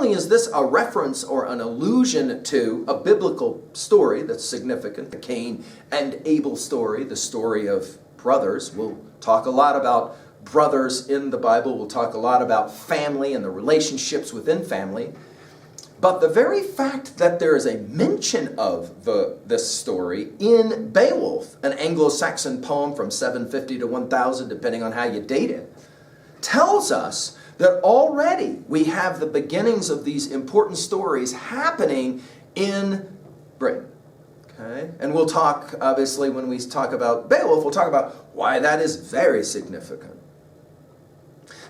only is this a reference or an allusion to a biblical story that's significant, the Cain and Abel story, the story of brothers. We'll talk a lot about brothers in the Bible. We'll talk a lot about family and the relationships within family. But the very fact that there is a mention of this story in Beowulf, an Anglo-Saxon poem from 750 to 1000, depending on how you date it, tells us that already we have the beginnings of these important stories happening in Britain. Okay? And we'll talk, obviously, when we talk about Beowulf, we'll talk about why that is very significant.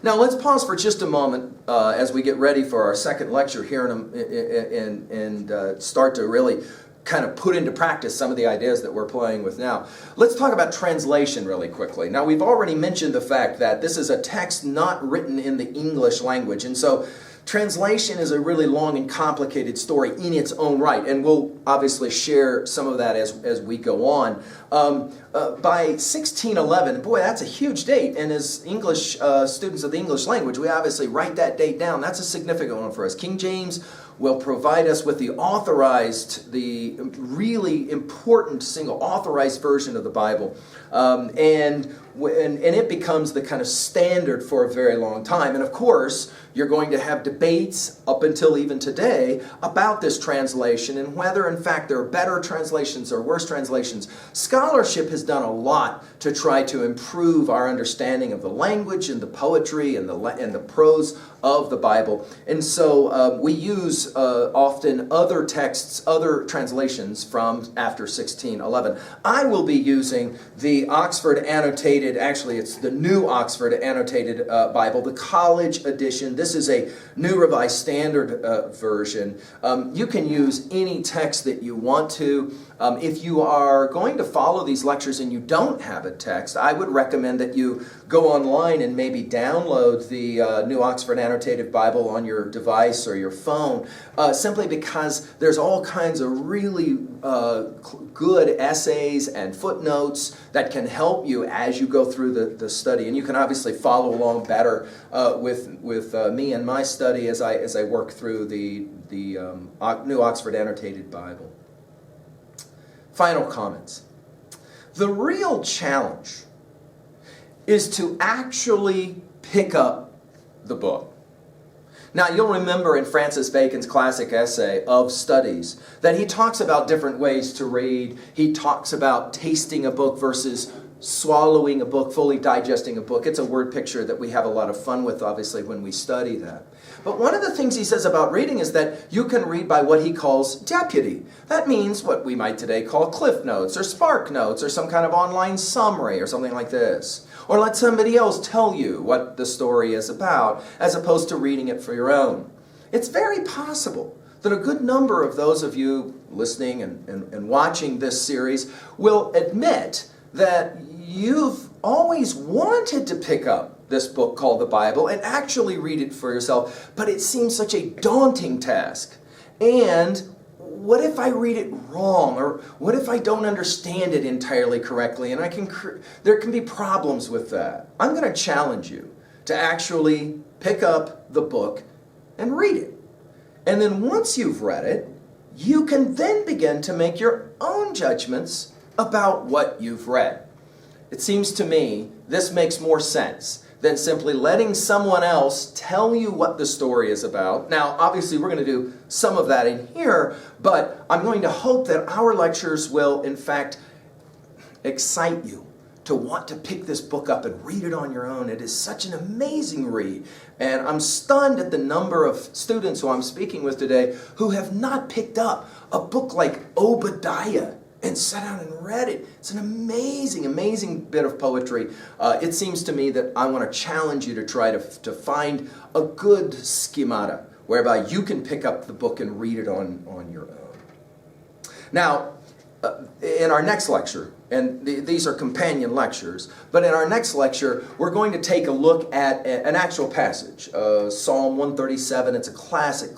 Now let's pause for just a moment as we get ready for our second lecture here and start to really kind of put into practice some of the ideas that we're playing with now. Let's talk about translation really quickly. Now we've already mentioned the fact that this is a text not written in the English language, and so translation is a really long and complicated story in its own right, and we'll obviously share some of that as we go on. By 1611, boy, that's a huge date, and as English students of the English language, we obviously write that date down. That's a significant one for us. King James will provide us with the really important single authorized version of the Bible, and it becomes the kind of standard for a very long time. And of course, you're going to have debates up until even today about this translation and whether in fact there are better translations or worse translations. Scholarship has done a lot to try to improve our understanding of the language and the poetry and the prose of the Bible. And so we use often other texts, other translations from after 1611. I will be using the Oxford Annotated, actually it's the New Oxford Annotated Bible, the college edition. This is a New Revised Standard version. You can use any text that you want to. If you are going to follow these lectures and you don't have a text, I would recommend that you go online and maybe download the New Oxford Annotated Bible on your device or your phone, simply because there's all kinds of really good essays and footnotes that can help you as you go through the study. And you can obviously follow along better with me and my study as I work through the New Oxford Annotated Bible. Final comments. The real challenge is to actually pick up the book. Now, you'll remember in Francis Bacon's classic essay, Of Studies, that he talks about different ways to read. He talks about tasting a book versus swallowing a book, fully digesting a book. It's a word picture that we have a lot of fun with, obviously, when we study that. But one of the things he says about reading is that you can read by what he calls deputy. That means what we might today call Cliff Notes or Spark Notes or some kind of online summary or something like this. Or let somebody else tell you what the story is about as opposed to reading it for your own. It's very possible that a good number of those of you listening and watching this series will admit that you've always wanted to pick up this book called the Bible and actually read it for yourself, but it seems such a daunting task. And what if I read it wrong? Or what if I don't understand it entirely correctly? And there can be problems with that. I'm going to challenge you to actually pick up the book and read it. And then once you've read it, you can then begin to make your own judgments about what you've read. It seems to me this makes more sense than simply letting someone else tell you what the story is about. Now, obviously, we're going to do some of that in here, but I'm going to hope that our lectures will, in fact, excite you to want to pick this book up and read it on your own. It is such an amazing read. And I'm stunned at the number of students who I'm speaking with today who have not picked up a book like Obadiah and sat down and read it. It's an amazing, amazing bit of poetry. It seems to me that I want to challenge you to try to find a good schemata whereby you can pick up the book and read it on your own. Now, in our next lecture, And these are companion lectures. But in our next lecture, we're going to take a look at an actual passage, Psalm 137. It's a classic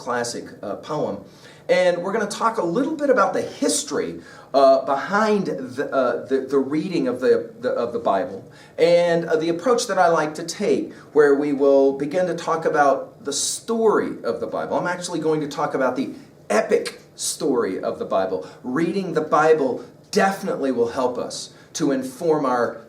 poem. And we're going to talk a little bit about the history behind the reading of the Bible, and the approach that I like to take, where we will begin to talk about the story of the Bible. I'm actually going to talk about the epic story of the Bible. Reading the Bible definitely will help us to inform our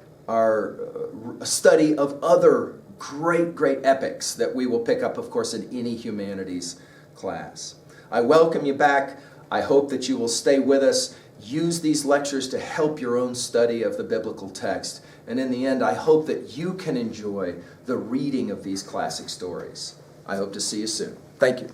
study of other great epics that we will pick up, of course, in any humanities class. I welcome you back. I hope that you will stay with us. Use these lectures to help your own study of the biblical text. And in the end, I hope that you can enjoy the reading of these classic stories. I hope to see you soon. Thank you.